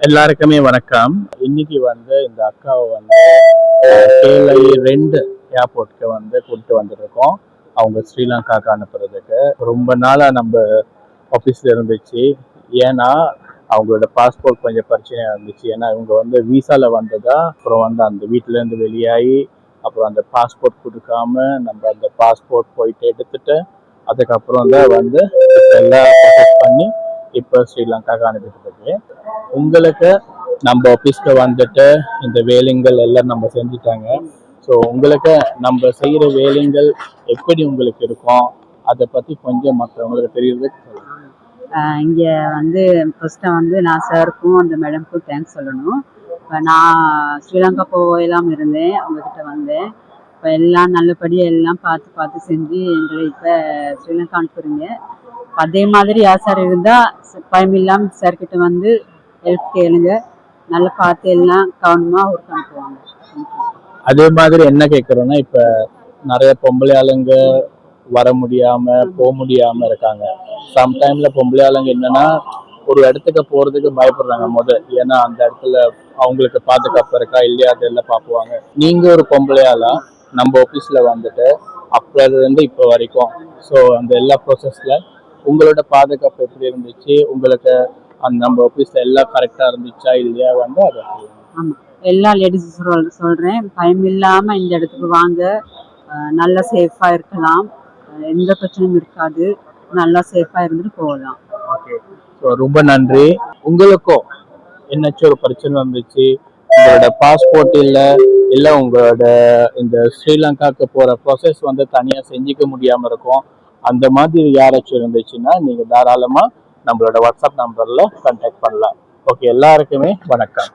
எல்லாருக்குமே வணக்கம். இன்னைக்கு இந்த அக்காவை கேலை 2 ஏர்போர்ட்க்கு கூப்பிட்டு வந்துருக்கோம். அவங்க ஸ்ரீலங்காக்கு அனுப்புறதுக்கு ரொம்ப நாளா நம்ம ஆஃபீஸ்ல இருந்துச்சு. ஏன்னா அவங்களோட பாஸ்போர்ட் கொஞ்சம் பிரச்சனையா இருந்துச்சு. ஏன்னா இவங்க விசால வந்ததா, அப்புறம் அந்த வீட்டுல இருந்து வெளியாகி, அப்புறம் அந்த பாஸ்போர்ட் கொடுக்காம நம்ம அந்த பாஸ்போர்ட் போயிட்டு எடுத்துட்டு, அதுக்கப்புறம் தான் எல்லாம் ப்ரொசஸ் பண்ணி இப்போ ஸ்ரீலங்காக்கு அனுப்பிட்டு இருக்கு. உங்களுக்கு நம்ம ஆஃபீஸ்க்கு இந்த வேலைகள் எல்லாம் நம்ம செஞ்சுட்டாங்க. ஸோ உங்களுக்கு நம்ம செய்கிற வேலைகள் எப்படி உங்களுக்கு இருக்கும், அதை பற்றி கொஞ்சம் மற்றவங்களுக்கு தெரியுறதுக்கு சொல்லுங்க. இங்கே ஃபஸ்ட்டு நான் சாருக்கும் அந்த மேடம்க்கும் தேங்க்ஸ் சொல்லணும். இப்போ நான் ஸ்ரீலங்கா போகலாம் இருந்தேன், அவங்கக்கிட்ட வந்தேன். இப்போ எல்லாம் நல்லபடியாக எல்லாம் பார்த்து செஞ்சு எங்களை இப்போ ஸ்ரீலங்கா அனுப்புகிறீங்க. அதே மாதிரி யார் சார் இருந்தால் பயம் இல்லாமல் சார்கிட்ட ஹெல்ப் கேளுங்க. நல்லா பார்த்து எல்லாம் கவனமாக ஒர்க் அனுப்புவாங்க. அதே மாதிரி என்ன கேட்குறோன்னா, இப்போ நிறைய பொம்பளை ஆளுங்க வர முடியாம போக முடியாம இருக்காங்க. சம்டைம்ல பொம்பளை ஆளுங்க என்னன்னா ஒரு இடத்துக்கு போறதுக்கு பயப்படுறாங்க ஏன்னா அந்த இடத்துல அவங்களுக்கு பாதுகாப்பு இருக்கா இல்லையா அதெல்லாம் பார்ப்புவாங்க. நீங்க ஒரு பொம்பளை ஆளா நம்ம ஆஃபீஸ்ல அப்பல இருந்து இப்போ வரைக்கும் ஸோ அந்த எல்லா ப்ராசஸ்ல உங்களோட பாதுகாப்பு எப்படி இருந்துச்சு, உங்களுக்கு அந்த நம்ம ஆஃபீஸ்ல எல்லாம் கரெக்டா இருந்துச்சா இல்லையா அதை ஆமாம், எல்லா லேடிஸ் சொல்கிறேன், பயம் இல்லாமல் இந்த இடத்துக்கு வாங்க. நல்லா சேஃபாக இருக்கலாம், எந்த பிரச்சனையும் இருக்காது, நல்லா சேஃபாக இருந்துட்டு போகலாம். ஓகே, ஸோ ரொம்ப நன்றி. உங்களுக்கும் என்னச்சும் ஒரு பிரச்சனை வந்துச்சு, உங்களோட பாஸ்போர்ட் இல்லை உங்களோட இந்த ஸ்ரீலங்காவுக்கு போகிற ப்ராசஸ் தனியாக செஞ்சுக்க முடியாமல் இருக்கும், அந்த மாதிரி யாராச்சும் இருந்துச்சுன்னா நீங்கள் தாராளமாக நம்மளோட வாட்ஸ்அப் நம்பரில் கான்டாக்ட் பண்ணலாம். ஓகே, எல்லாருக்குமே வணக்கம்.